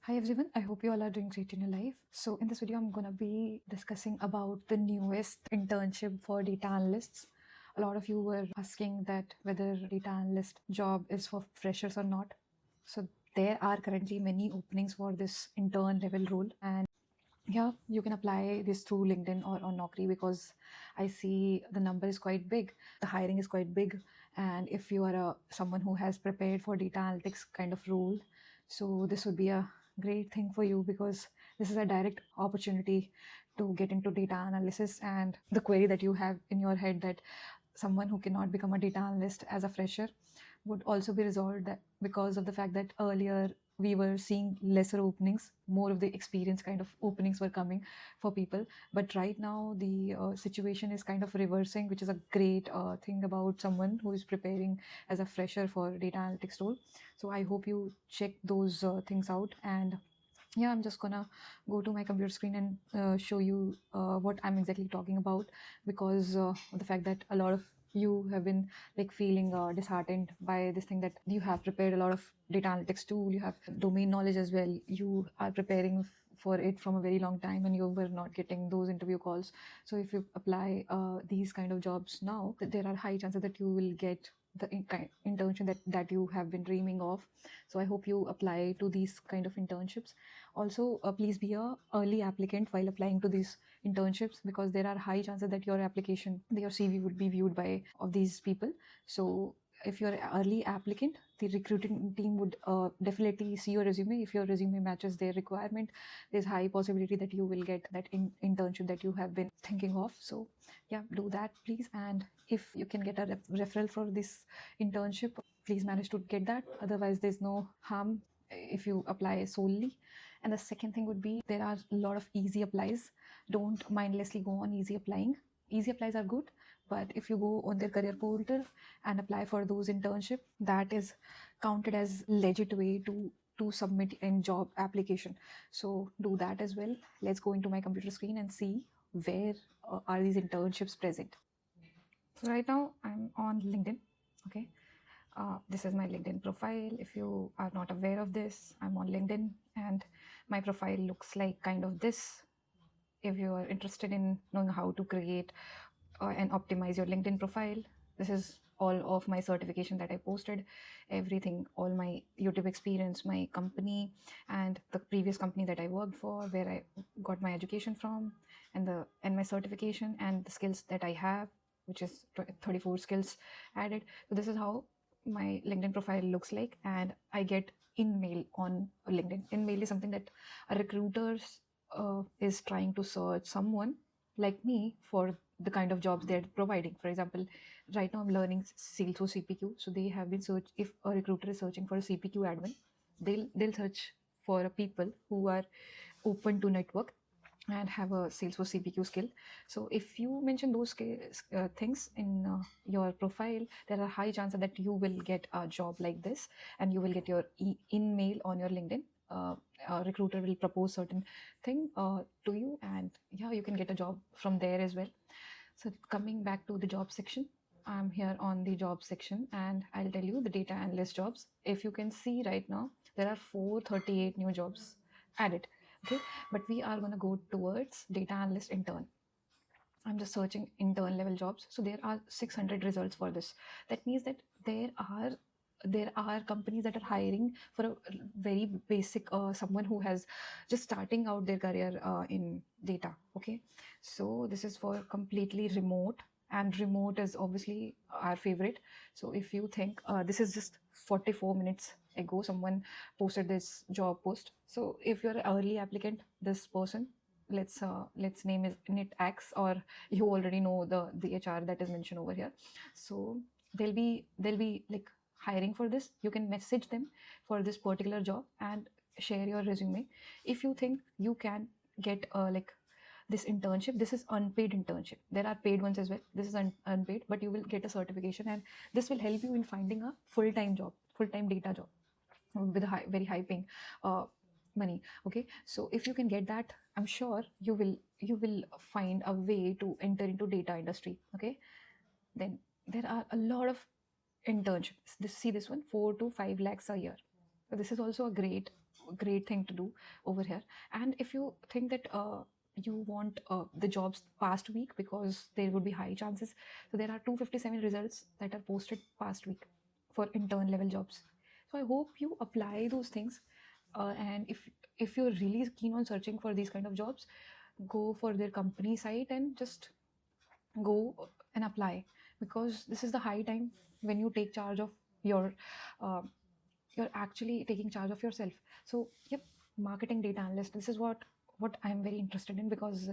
Hi everyone, I hope you all are doing great in your life. So in this video, I'm gonna be discussing about the newest internship for data analysts. A lot of you were asking that whether data analyst job is for freshers or not. So there are currently many openings for this intern level role, and yeah, you can apply this through LinkedIn or on Naukri because I see the number is quite big. The hiring is quite big, and if you are someone who has prepared for data analytics kind of role, so this would be a great thing for you because this is a direct opportunity to get into data analysis. And the query that you have in your head that someone who cannot become a data analyst as a fresher would also be resolved that because of the fact that earlier we were seeing lesser openings, more of the experience kind of openings were coming for people. But right now the situation is kind of reversing, which is a great thing about someone who is preparing as a fresher for data analytics role. So I hope you check those things out. And yeah, I'm just gonna go to my computer screen and show you what I'm exactly talking about, because of the fact that a lot of you have been like feeling disheartened by this thing that you have prepared a lot of data analytics tool, you have domain knowledge as well, you are preparing for it from a very long time and you were not getting those interview calls. So if you apply these kind of jobs now, there are high chances that you will get the internship that you have been dreaming of. So I hope you apply to these kind of internships. Also, please be a early applicant while applying to these internships, because there are high chances that your application, your CV would be viewed by of these people. So if you're an early applicant, the recruiting team would definitely see your resume. If your resume matches their requirement, there's high possibility that you will get that internship that you have been thinking of. So yeah, do that please. And if you can get a referral for this internship, please manage to get that. Otherwise, there's no harm if you apply solely. And the second thing would be, there are a lot of easy applies. Don't mindlessly go on easy applying. Easy applies are good, but if you go on their career portal and apply for those internship, that is counted as legit way to submit in job application. So do that as well. Let's go into my computer screen and see where are these internships present. So right now I'm on LinkedIn. Okay. This is my LinkedIn profile. If you are not aware of this, I'm on LinkedIn and my profile looks like kind of this. If you are interested in knowing how to create and optimize your LinkedIn profile, this is all of my certification that I posted, everything, all my YouTube experience, my company, and the previous company that I worked for, where I got my education from, and my certification, and the skills that I have, which is 34 skills added. So this is how my LinkedIn profile looks like, and I get in-mail on LinkedIn. In-mail is something that a recruiter is trying to search someone like me for the kind of jobs they're providing. For example, right now I'm learning Salesforce CPQ. So they have been search, if a recruiter is searching for a CPQ admin, they'll search for people who are open to network and have a Salesforce CPQ skill. So if you mention those things in your profile, there are high chances that you will get a job like this, and you will get your in-mail on your LinkedIn. A recruiter will propose certain thing to you, and yeah, you can get a job from there as well. So coming back to the job section, I'm here on the job section, and I'll tell you the data analyst jobs. If you can see right now, there are 438 new jobs added. Okay, but we are going to go towards data analyst intern. I'm just searching intern level jobs. So there are 600 results for this. That means that there are companies that are hiring for a very basic someone who has just starting out their career in data. Okay, so this is for completely remote, and remote is obviously our favorite. So if you think this is just 44 minutes ago someone posted this job post. So if you're an early applicant, this person, let's name it X, or you already know the HR that is mentioned over here. So they'll be like hiring for this. You can message them for this particular job and share your resume. If you think you can get like this internship, this is unpaid internship. There are paid ones as well. This is unpaid, but you will get a certification, and this will help you in finding a full-time job, full-time data job with a very high paying money. Okay, so if you can get that, I'm sure you will find a way to enter into data industry. Okay, then there are a lot of internships. See this one, 4 to 5 lakhs a year. So this is also a great great thing to do over here. And if you think that you want the jobs past week, because there would be high chances, so there are 257 results that are posted past week for intern level jobs. So I hope you apply those things, and if you're really keen on searching for these kind of jobs, go for their company site and just go and apply, because this is the high time when you take charge of your uh, you're actually taking charge of yourself. So yep, marketing data analyst, this is what I'm very interested in, because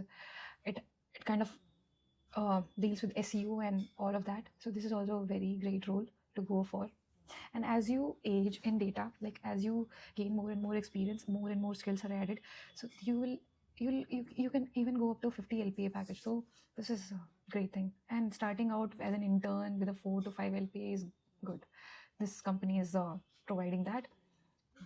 it kind of deals with SEO and all of that. So this is also a very great role to go for. And as you age in data, like as you gain more and more experience, more and more skills are added, so you can even go up to 50 LPA package. So this is a great thing. And starting out as an intern with a 4 to 5 LPA is good. This company is providing that.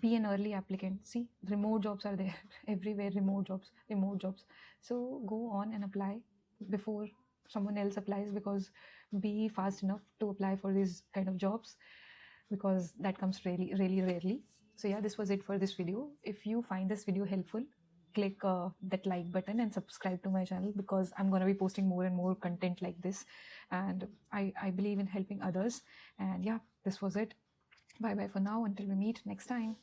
Be an early applicant. See, remote jobs are there everywhere. Remote jobs. So go on and apply before someone else applies, because be fast enough to apply for these kind of jobs, because that comes really rarely. So yeah, this was it for this video. If you find this video helpful, click that like button and subscribe to my channel, because I'm going to be posting more and more content like this, and I believe in helping others. And yeah, this was it. Bye bye for now, until we meet next time.